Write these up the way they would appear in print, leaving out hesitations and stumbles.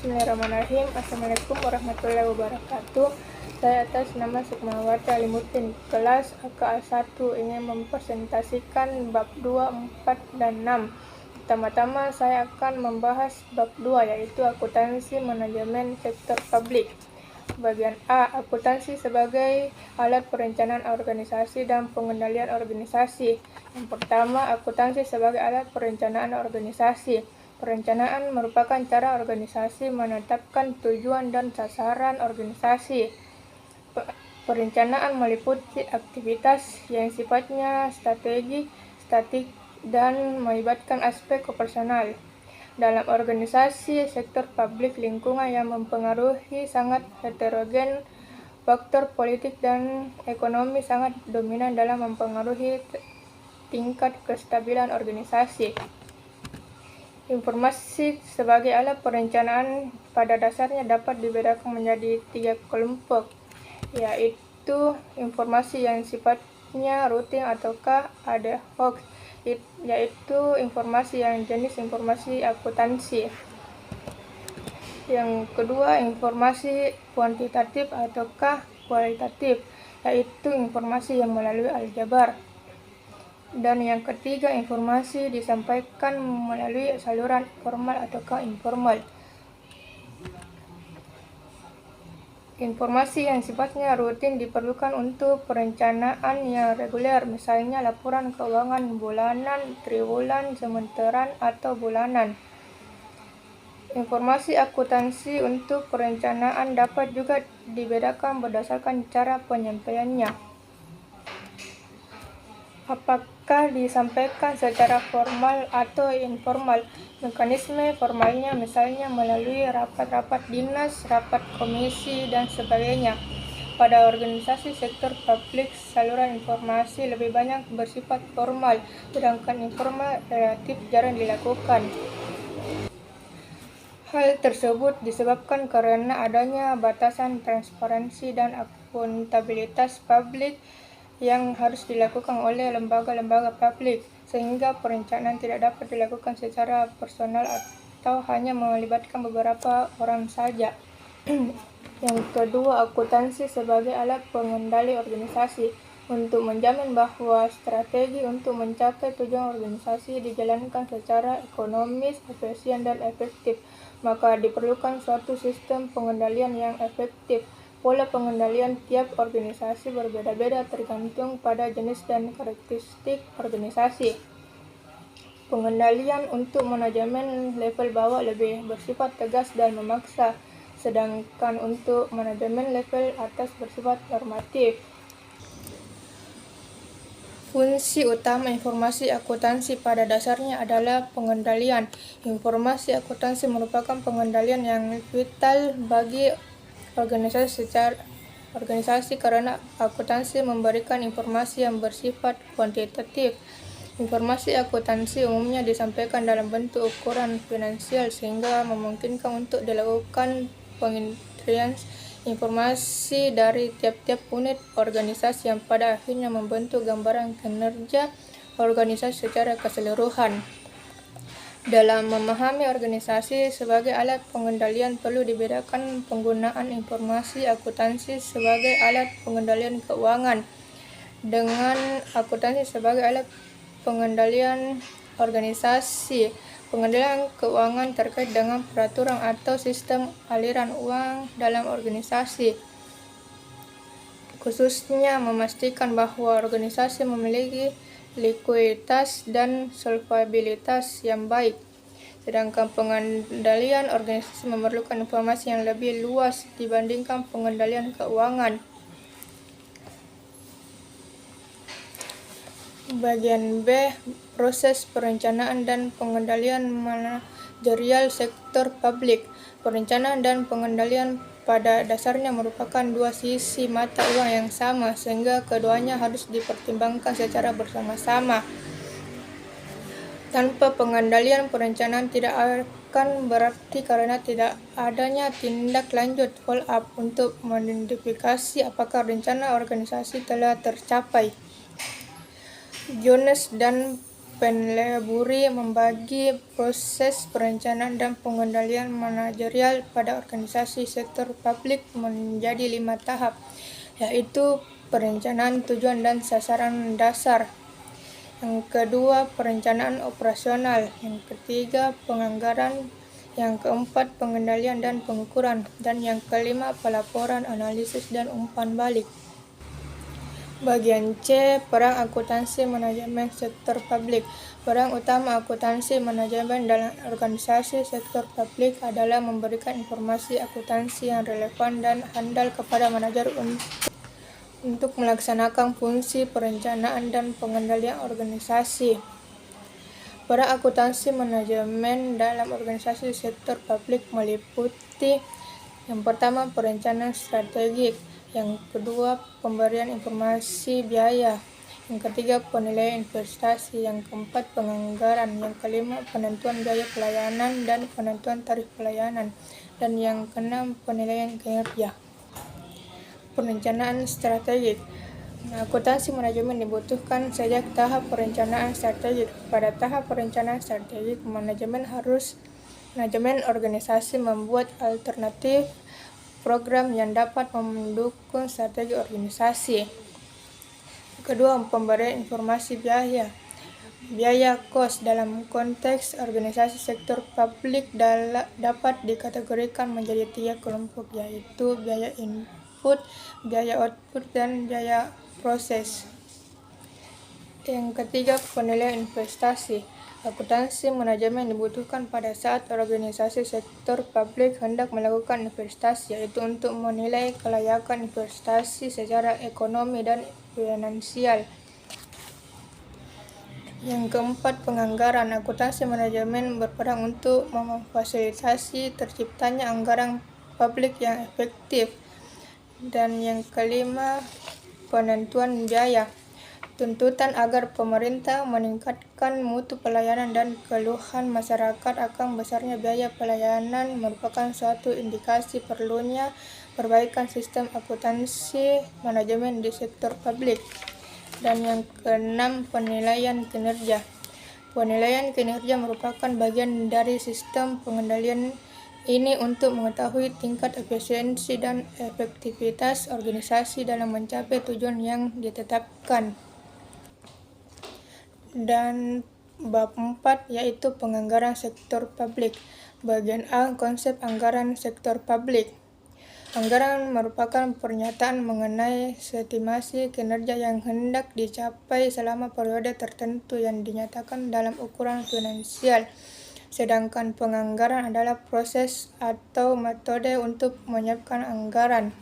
Bismillahirrahmanirrahim. Assalamualaikum warahmatullahi wabarakatuh. Saya atas nama Sukmawati Alimuddin, kelas AKA 1 ingin mempresentasikan bab 2, 4, dan 6. Pertama-tama saya akan membahas bab 2, yaitu akuntansi manajemen sektor publik. Bagian A, akuntansi sebagai alat perencanaan organisasi dan pengendalian organisasi. Yang pertama, akuntansi sebagai alat perencanaan organisasi. Perencanaan merupakan cara organisasi menetapkan tujuan dan sasaran organisasi. Perencanaan meliputi aktivitas yang sifatnya strategi, statik, dan melibatkan aspek operasional. Dalam organisasi sektor publik, lingkungan yang mempengaruhi sangat heterogen. Faktor politik dan ekonomi sangat dominan dalam mempengaruhi tingkat kestabilan organisasi. Informasi sebagai alat perencanaan pada dasarnya dapat dibedakan menjadi 3 kelompok, yaitu informasi yang sifatnya rutin ataukah ad hoc, yaitu informasi yang jenis informasi akuntansi. Yang kedua, informasi kuantitatif ataukah kualitatif, yaitu informasi yang melalui aljabar. Dan yang ketiga, informasi disampaikan melalui saluran formal ataukah informal. Informasi yang sifatnya rutin diperlukan untuk perencanaan yang reguler, misalnya laporan keuangan bulanan, triwulan, semeteran, atau bulanan. Informasi akuntansi untuk perencanaan dapat juga dibedakan berdasarkan cara penyampaiannya. Apakah disampaikan secara formal atau informal? Mekanisme formalnya misalnya melalui rapat-rapat dinas, rapat komisi, dan sebagainya. Pada organisasi sektor publik, saluran informasi lebih banyak bersifat formal, sedangkan informal relatif jarang dilakukan. Hal tersebut disebabkan karena adanya batasan transparansi dan akuntabilitas publik yang harus dilakukan oleh lembaga-lembaga publik, sehingga perencanaan tidak dapat dilakukan secara personal atau hanya melibatkan beberapa orang saja. Yang kedua, akuntansi sebagai alat pengendali organisasi. Untuk menjamin bahwa strategi untuk mencapai tujuan organisasi dijalankan secara ekonomis, efisien, dan efektif, maka diperlukan suatu sistem pengendalian yang efektif. Pola pengendalian tiap organisasi berbeda-beda tergantung pada jenis dan karakteristik organisasi. Pengendalian untuk manajemen level bawah lebih bersifat tegas dan memaksa, sedangkan untuk manajemen level atas bersifat normatif. Fungsi utama informasi akuntansi pada dasarnya adalah pengendalian. Informasi akuntansi merupakan pengendalian yang vital bagi organisasi karena akuntansi memberikan informasi yang bersifat kuantitatif. Informasi akuntansi umumnya disampaikan dalam bentuk ukuran finansial sehingga memungkinkan untuk dilakukan pengintegrasian informasi dari tiap-tiap unit organisasi yang pada akhirnya membentuk gambaran kinerja organisasi secara keseluruhan. Dalam memahami organisasi sebagai alat pengendalian, perlu dibedakan penggunaan informasi akuntansi sebagai alat pengendalian keuangan dengan akuntansi sebagai alat pengendalian organisasi. Pengendalian keuangan terkait dengan peraturan atau sistem aliran uang dalam organisasi, khususnya memastikan bahwa organisasi memiliki likuiditas dan solvabilitas yang baik. Sedangkan pengendalian organisasi memerlukan informasi yang lebih luas dibandingkan pengendalian keuangan. Bagian B, proses perencanaan dan pengendalian manajerial sektor publik. Perencanaan dan pengendalian pada dasarnya merupakan dua sisi mata uang yang sama, sehingga keduanya harus dipertimbangkan secara bersama-sama. Tanpa pengendalian, perencanaan tidak akan berarti karena tidak adanya tindak lanjut follow-up untuk mengidentifikasi apakah rencana organisasi telah tercapai. Jones dan Penelaburi membagi proses perencanaan dan pengendalian manajerial pada organisasi sektor publik menjadi 5 tahap, yaitu perencanaan tujuan dan sasaran dasar. Yang kedua, perencanaan operasional. Yang ketiga, penganggaran. Yang keempat, pengendalian dan pengukuran. Dan yang kelima, pelaporan, analisis, dan umpan balik. Bagian C, peran akuntansi manajemen sektor publik. Peran utama akuntansi manajemen dalam organisasi sektor publik adalah memberikan informasi akuntansi yang relevan dan handal kepada manajer untuk melaksanakan fungsi perencanaan dan pengendalian organisasi. Peran akuntansi manajemen dalam organisasi sektor publik meliputi yang pertama, perencanaan strategik. Yang kedua, pemberian informasi biaya. Yang ketiga, penilaian investasi. Yang keempat, penganggaran. Yang kelima, penentuan biaya pelayanan dan penentuan tarif pelayanan. Dan yang keenam, penilaian kinerja. Perencanaan strategik. Akuntansi manajemen dibutuhkan sejak tahap perencanaan strategik. Pada tahap perencanaan strategik, manajemen organisasi membuat alternatif program yang dapat mendukung strategi organisasi. Kedua, pemberian informasi biaya. Biaya kos dalam konteks organisasi sektor publik dapat dikategorikan menjadi 3 kelompok, yaitu biaya input, biaya output, dan biaya proses. Yang ketiga, penilaian investasi. Akuntansi manajemen dibutuhkan pada saat organisasi sektor publik hendak melakukan investasi, yaitu untuk menilai kelayakan investasi secara ekonomi dan finansial. Yang keempat, penganggaran. Akuntansi manajemen berperan untuk memfasilitasi terciptanya anggaran publik yang efektif. Dan yang kelima, penentuan biaya. Tuntutan agar pemerintah meningkatkan mutu pelayanan dan keluhan masyarakat akan besarnya biaya pelayanan merupakan suatu indikasi perlunya perbaikan sistem akuntansi manajemen di sektor publik. Dan yang keenam, penilaian kinerja. Penilaian kinerja merupakan bagian dari sistem pengendalian ini untuk mengetahui tingkat efisiensi dan efektivitas organisasi dalam mencapai tujuan yang ditetapkan. Dan bab 4, yaitu penganggaran sektor publik. Bagian A, konsep anggaran sektor publik. Anggaran merupakan pernyataan mengenai estimasi kinerja yang hendak dicapai selama periode tertentu yang dinyatakan dalam ukuran finansial. Sedangkan penganggaran adalah proses atau metode untuk menyiapkan anggaran.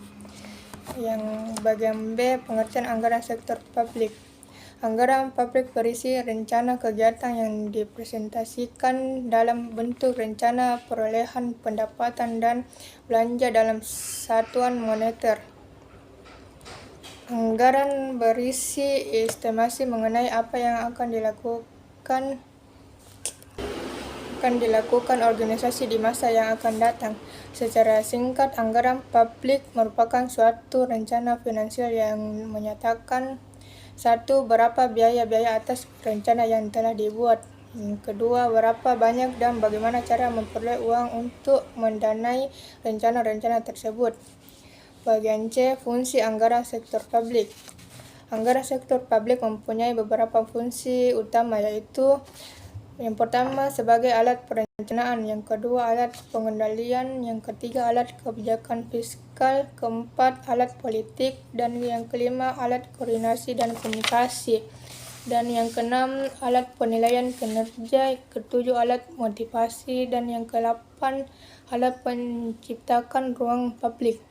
Yang bagian B, pengertian anggaran sektor publik. Anggaran publik berisi rencana kegiatan yang dipresentasikan dalam bentuk rencana perolehan pendapatan dan belanja dalam satuan moneter. Anggaran berisi estimasi mengenai apa yang akan dilakukan organisasi di masa yang akan datang. Secara singkat, anggaran publik merupakan suatu rencana finansial yang menyatakan: 1. Berapa biaya-biaya atas rencana yang telah dibuat. Yang kedua, berapa banyak dan bagaimana cara memperoleh uang untuk mendanai rencana-rencana tersebut. Bagian C, fungsi anggaran sektor publik. Anggaran sektor publik mempunyai beberapa fungsi utama, yaitu yang pertama, sebagai alat perencanaan. Yang kedua, alat pengendalian. Yang ketiga, alat kebijakan fiskal. Keempat, alat politik. Dan yang kelima, alat koordinasi dan komunikasi. Dan yang keenam, alat penilaian kinerja. Ketujuh, alat motivasi. Dan yang kedelapan, alat penciptakan ruang publik.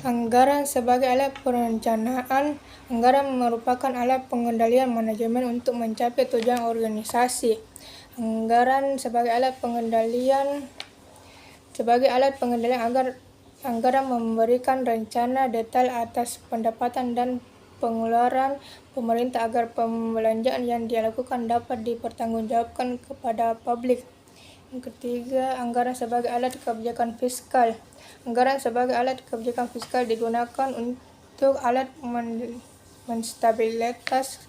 Anggaran sebagai alat perencanaan. Anggaran merupakan alat pengendalian manajemen untuk mencapai tujuan organisasi. Anggaran sebagai alat pengendalian agar anggaran memberikan rencana detail atas pendapatan dan pengeluaran pemerintah agar pembelanjaan yang dilakukan dapat dipertanggungjawabkan kepada publik. Yang ketiga, anggaran sebagai alat kebijakan fiskal. Anggaran sebagai alat kebijakan fiskal digunakan untuk menstabilitas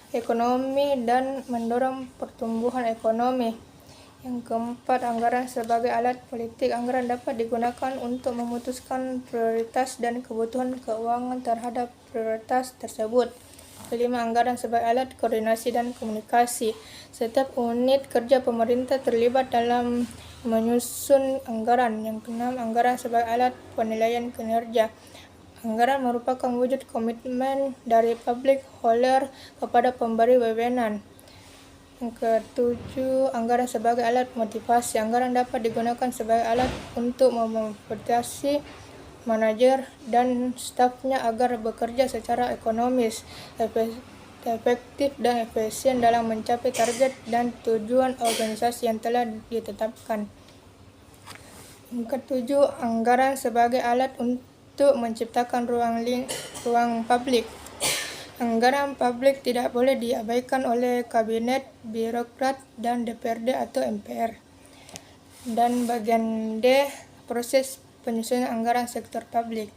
ekonomi dan mendorong pertumbuhan ekonomi. Yang keempat, anggaran sebagai alat politik. Anggaran dapat digunakan untuk memutuskan prioritas dan kebutuhan keuangan terhadap prioritas tersebut. Kelima, anggaran sebagai alat koordinasi dan komunikasi. Setiap unit kerja pemerintah terlibat dalam menyusun anggaran. Yang keenam, anggaran sebagai alat penilaian kinerja. Anggaran merupakan wujud komitmen dari public holder kepada pemberi wewenang. Yang ketujuh, anggaran sebagai alat motivasi. Anggaran dapat digunakan sebagai alat untuk memotivasi manajer dan stafnya agar bekerja secara ekonomis, efektif dan efisien dalam mencapai target dan tujuan organisasi yang telah ditetapkan. Yang ketujuh, anggaran sebagai alat untuk menciptakan ruang publik. Anggaran publik tidak boleh diabaikan oleh kabinet, birokrat, dan DPRD atau MPR. Dan bagian D, proses penyusunan anggaran sektor publik.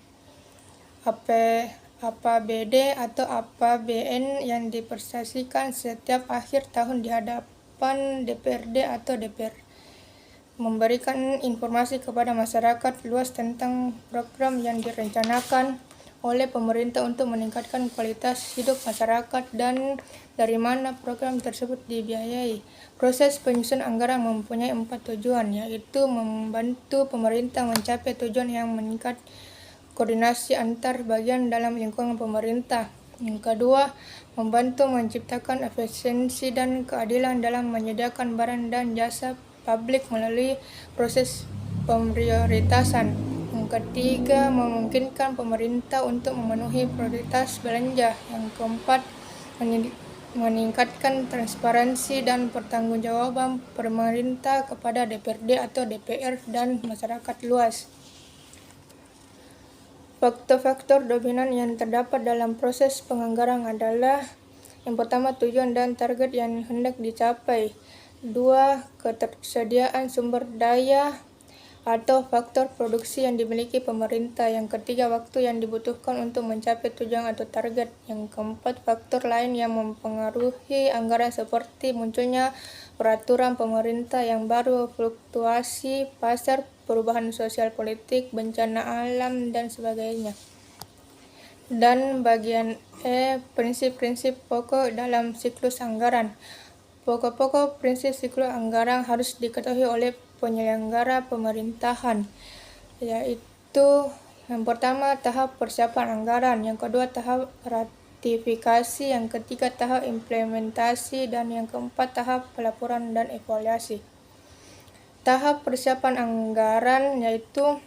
APBD atau APBN yang dipresentasikan setiap akhir tahun di hadapan DPRD atau DPR. Memberikan informasi kepada masyarakat luas tentang program yang direncanakan oleh pemerintah untuk meningkatkan kualitas hidup masyarakat dan dari mana program tersebut dibiayai. Proses penyusunan anggaran mempunyai 4 tujuan, yaitu membantu pemerintah mencapai tujuan yang meningkat koordinasi antar bagian dalam lingkungan pemerintah. Yang kedua, membantu menciptakan efisiensi dan keadilan dalam menyediakan barang dan jasa publik melalui proses pemprioritasan. Yang ketiga, memungkinkan pemerintah untuk memenuhi prioritas belanja. Yang keempat, meningkatkan transparansi dan pertanggungjawaban pemerintah kepada DPRD atau DPR dan masyarakat luas. Faktor-faktor dominan yang terdapat dalam proses penganggaran adalah: yang pertama, tujuan dan target yang hendak dicapai. 2. Ketersediaan sumber daya atau faktor produksi yang dimiliki pemerintah. Yang ketiga, waktu yang dibutuhkan untuk mencapai tujuan atau target. Yang keempat, faktor lain yang mempengaruhi anggaran seperti munculnya peraturan pemerintah yang baru, fluktuasi pasar, perubahan sosial politik, bencana alam, dan sebagainya. Dan bagian E, prinsip-prinsip pokok dalam siklus anggaran. Pokok-pokok prinsip siklus anggaran harus diketahui oleh penyelenggara pemerintahan, yaitu yang pertama, tahap persiapan anggaran, yang kedua, tahap ratifikasi, yang ketiga, tahap implementasi, dan yang keempat, tahap pelaporan dan evaluasi. Tahap persiapan anggaran, yaitu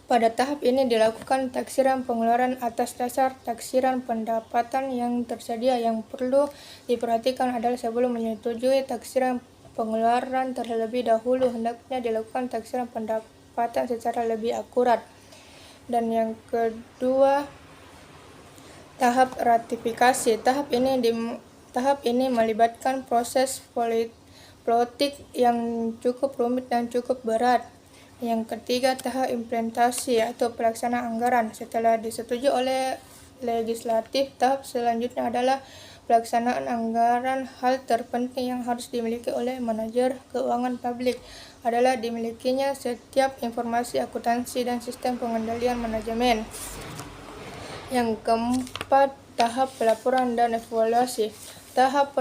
pada tahap ini dilakukan taksiran pengeluaran atas dasar taksiran pendapatan yang tersedia. Yang perlu diperhatikan adalah sebelum menyetujui taksiran pengeluaran terlebih dahulu, hendaknya dilakukan taksiran pendapatan secara lebih akurat. Dan yang kedua, tahap ratifikasi. Tahap ini melibatkan proses politik yang cukup rumit dan cukup berat. Yang ketiga, tahap implementasi atau pelaksanaan anggaran. Setelah disetujui oleh legislatif, tahap selanjutnya adalah pelaksanaan anggaran. Hal terpenting yang harus dimiliki oleh manajer keuangan publik adalah dimilikinya setiap informasi akuntansi dan sistem pengendalian manajemen. Yang keempat, tahap pelaporan dan evaluasi. Tahap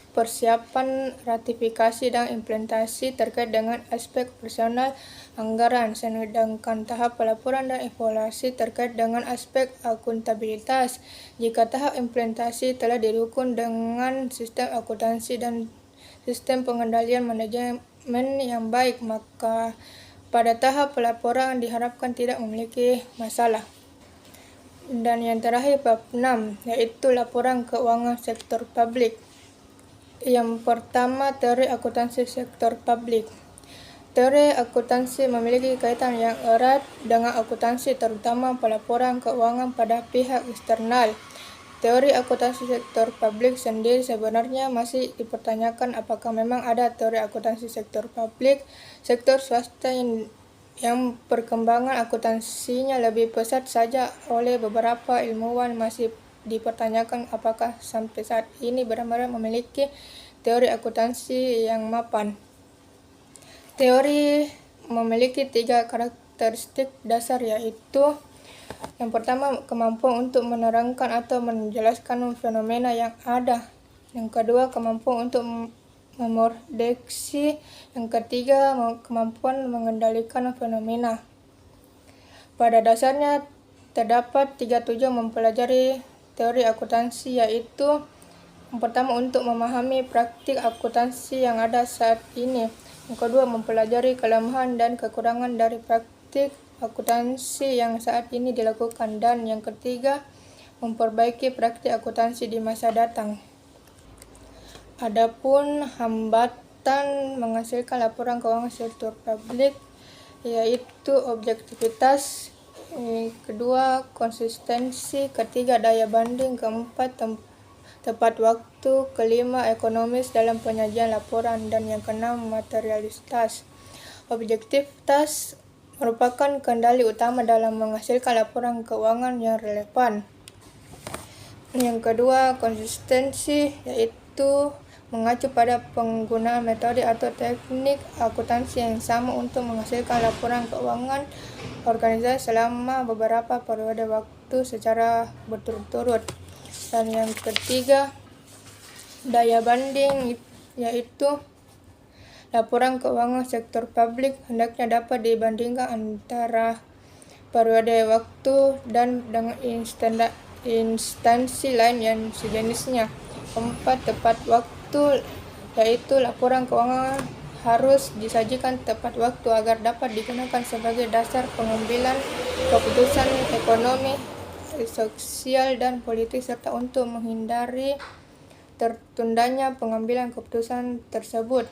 persiapan ratifikasi dan implementasi terkait dengan aspek operasional anggaran, sedangkan tahap pelaporan dan evaluasi terkait dengan aspek akuntabilitas. Jika tahap implementasi telah didukung dengan sistem akuntansi dan sistem pengendalian manajemen yang baik, maka pada tahap pelaporan diharapkan tidak memiliki masalah. Dan yang terakhir, bab 6, yaitu laporan keuangan sektor publik. Yang pertama, teori akuntansi sektor publik. Teori akuntansi memiliki kaitan yang erat dengan akuntansi, terutama pelaporan keuangan pada pihak eksternal. Teori akuntansi sektor publik sendiri sebenarnya masih dipertanyakan apakah memang ada teori akuntansi sektor publik. Sektor swasta yang perkembangan akuntansinya lebih pesat saja oleh beberapa ilmuwan masih dipertanyakan apakah sampai saat ini benar-benar memiliki teori akuntansi yang mapan. Teori memiliki 3 karakteristik dasar, yaitu yang pertama, kemampuan untuk menerangkan atau menjelaskan fenomena yang ada. Yang kedua, kemampuan untuk memprediksi. Yang ketiga, kemampuan mengendalikan fenomena. Pada dasarnya, terdapat 3 tujuan mempelajari teori akuntansi, yaitu yang pertama, untuk memahami praktik akuntansi yang ada saat ini. Yang kedua, mempelajari kelemahan dan kekurangan dari praktik akuntansi yang saat ini dilakukan. Dan yang ketiga, memperbaiki praktik akuntansi di masa datang. Adapun hambatan menghasilkan laporan keuangan sektor publik, yaitu objektivitas, kedua konsistensi, ketiga daya banding, keempat tepat waktu, kelima ekonomis dalam penyajian laporan, dan yang keenam materialitas. Objektivitas merupakan kendali utama dalam menghasilkan laporan keuangan yang relevan. Yang kedua, konsistensi, yaitu mengacu pada penggunaan metode atau teknik akuntansi yang sama untuk menghasilkan laporan keuangan organisasi selama beberapa periode waktu secara berturut-turut. Dan yang ketiga, daya banding, yaitu laporan keuangan sektor publik hendaknya dapat dibandingkan antara periode waktu dan dengan instansi lain yang sejenisnya. Keempat, tepat waktu, yaitu laporan keuangan harus disajikan tepat waktu agar dapat digunakan sebagai dasar pengambilan keputusan ekonomi, sosial, dan politik, serta untuk menghindari tertundanya pengambilan keputusan tersebut.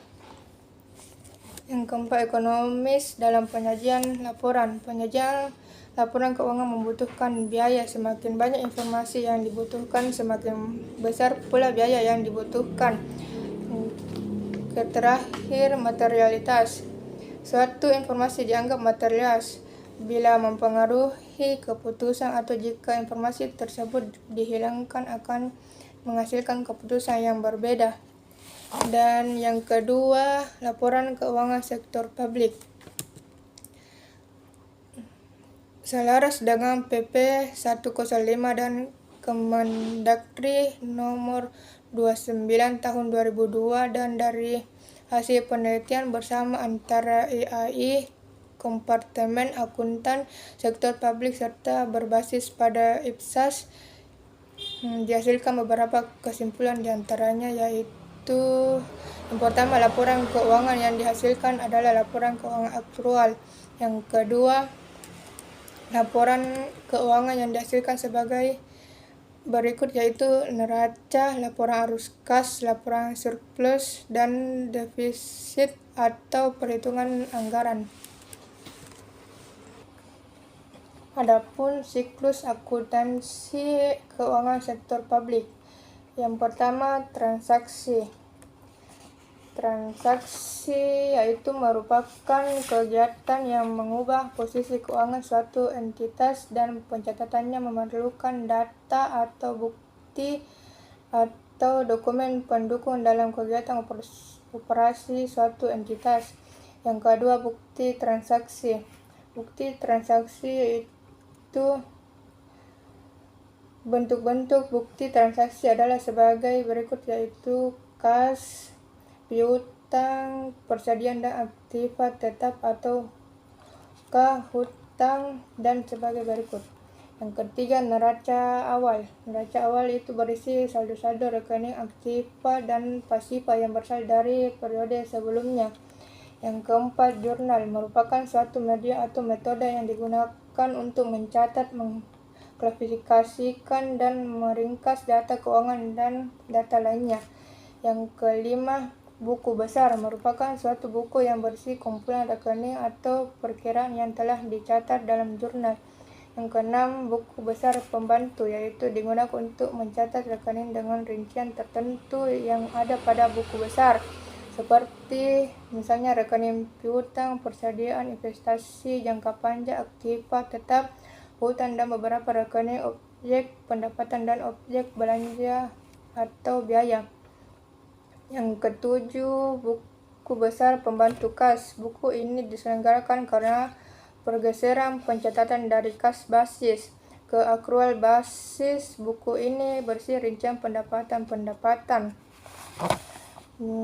Yang keempat, ekonomis dalam penyajian laporan. Penyajian laporan keuangan membutuhkan biaya. Semakin banyak informasi yang dibutuhkan, semakin besar pula biaya yang dibutuhkan. Terakhir, materialitas. Suatu informasi dianggap material bila mempengaruhi keputusan atau jika informasi tersebut dihilangkan akan menghasilkan keputusan yang berbeda. Dan yang kedua, laporan keuangan sektor publik. Selaras dengan PP 105 dan Kemendagri nomor 29 tahun 2002 dan dari hasil penelitian bersama antara IAI, Kompartemen Akuntan Sektor Publik serta berbasis pada Ipsos, dihasilkan beberapa kesimpulan diantaranya, yaitu yang pertama, laporan keuangan yang dihasilkan adalah laporan keuangan aktual. Yang kedua, laporan keuangan yang dihasilkan sebagai berikut, yaitu neraca, laporan arus kas, laporan surplus, dan defisit atau perhitungan anggaran. Adapun siklus akuntansi keuangan sektor publik. Yang pertama, transaksi. Transaksi yaitu merupakan kegiatan yang mengubah posisi keuangan suatu entitas dan pencatatannya memerlukan data atau bukti atau dokumen pendukung dalam kegiatan operasi suatu entitas. Yang kedua, bukti transaksi. Bukti transaksi itu bentuk-bentuk bukti transaksi adalah sebagai berikut, yaitu kas, piutang, persediaan dan aktiva tetap atau hutang, dan sebagai berikut. Yang ketiga, neraca awal. Neraca awal itu berisi saldo-saldo rekening aktiva dan pasiva yang berasal dari periode sebelumnya. Yang keempat, jurnal merupakan suatu media atau metode yang digunakan untuk mencatat, mengklasifikasikan, dan meringkas data keuangan dan data lainnya. Yang kelima, buku besar merupakan suatu buku yang berisi kumpulan rekening atau perkiraan yang telah dicatat dalam jurnal. Yang keenam, buku besar pembantu, yaitu digunakan untuk mencatat rekening dengan rincian tertentu yang ada pada buku besar, seperti misalnya rekening piutang, persediaan investasi jangka panjang, aktiva tetap, hutang, dan beberapa rekening objek pendapatan dan objek belanja atau biaya. Yang ketujuh, buku besar pembantu kas. Buku ini diselenggarakan karena pergeseran pencatatan dari kas basis ke akrual basis. Buku ini berisi rincian pendapatan.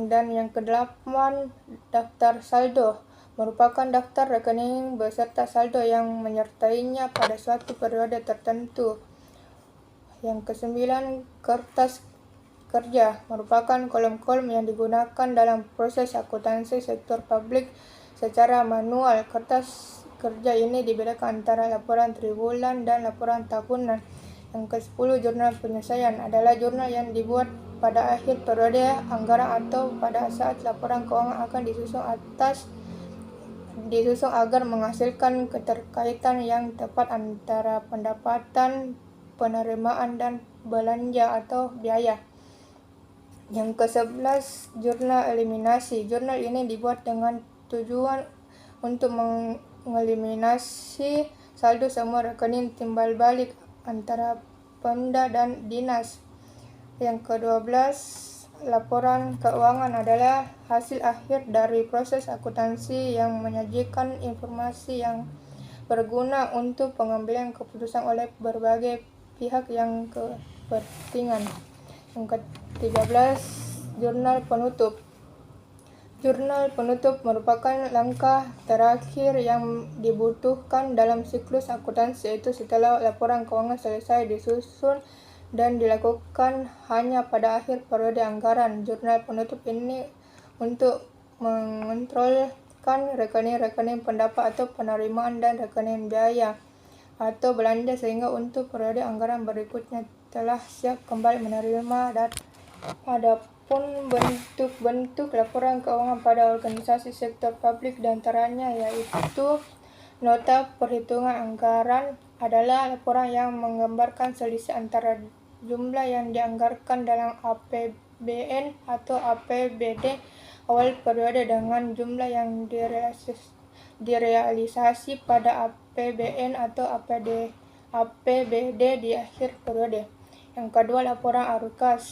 Dan yang kedelapan, daftar saldo merupakan daftar rekening beserta saldo yang menyertainya pada suatu periode tertentu. Yang kesembilan, kertas kerja merupakan kolom-kolom yang digunakan dalam proses akuntansi sektor publik secara manual. Kertas kerja ini dibedakan antara laporan triwulan dan laporan tahunan. Yang ke-10, jurnal penyelesaian adalah jurnal yang dibuat pada akhir periode anggaran atau pada saat laporan keuangan akan disusun agar menghasilkan keterkaitan yang tepat antara pendapatan, penerimaan, dan belanja atau biaya. Yang ke-11, jurnal eliminasi. Jurnal ini dibuat dengan tujuan untuk mengeliminasi saldo semua rekening timbal balik antara Pemda dan dinas. Yang ke-12, laporan keuangan adalah hasil akhir dari proses akuntansi yang menyajikan informasi yang berguna untuk pengambilan keputusan oleh berbagai pihak yang kepentingan. Yang ke-13, jurnal penutup. Jurnal penutup merupakan langkah terakhir yang dibutuhkan dalam siklus akuntansi, yaitu setelah laporan keuangan selesai disusun dan dilakukan hanya pada akhir periode anggaran. Jurnal penutup ini untuk mengontrolkan rekening-rekening pendapat atau penerimaan dan rekening biaya atau belanja sehingga untuk periode anggaran berikutnya telah siap kembali menerima dan adapun bentuk-bentuk laporan keuangan pada organisasi sektor publik diantaranya yaitu nota perhitungan anggaran adalah laporan yang menggambarkan selisih antara jumlah yang dianggarkan dalam APBN atau APBD awal periode dengan jumlah yang direalisasi pada APBN atau APBD di akhir periode. Yang kedua, laporan arus kas.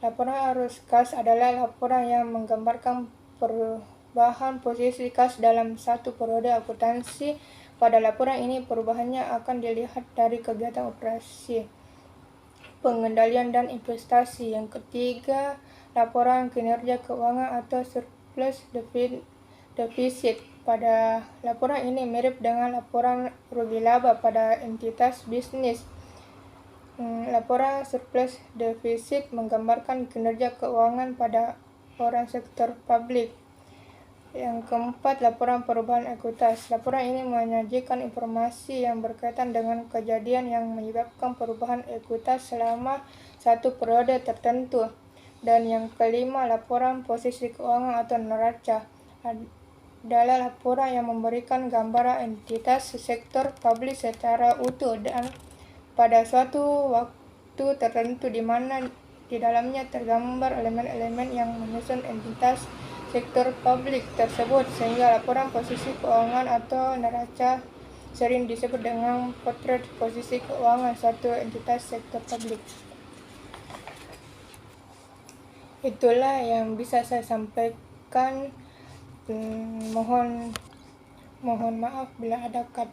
Laporan arus kas adalah laporan yang menggambarkan perubahan posisi kas dalam satu periode akuntansi. Pada laporan ini perubahannya akan dilihat dari kegiatan operasi, pengendalian, dan investasi. Yang ketiga, laporan kinerja keuangan atau surplus defisit. Pada laporan ini mirip dengan laporan rugi laba pada entitas bisnis. Laporan surplus defisit menggambarkan kinerja keuangan pada orang sektor publik. Yang keempat, laporan perubahan ekuitas. Laporan ini menyajikan informasi yang berkaitan dengan kejadian yang menyebabkan perubahan ekuitas selama satu periode tertentu. Dan yang kelima, laporan posisi keuangan atau neraca adalah laporan yang memberikan gambaran entitas sektor publik secara utuh dan pada suatu waktu tertentu di mana di dalamnya tergambar elemen-elemen yang menyusun entitas sektor publik tersebut, sehingga laporan posisi keuangan atau neraca sering disebut dengan potret posisi keuangan suatu entitas sektor publik. Itulah yang bisa saya sampaikan. Mohon maaf bila ada kata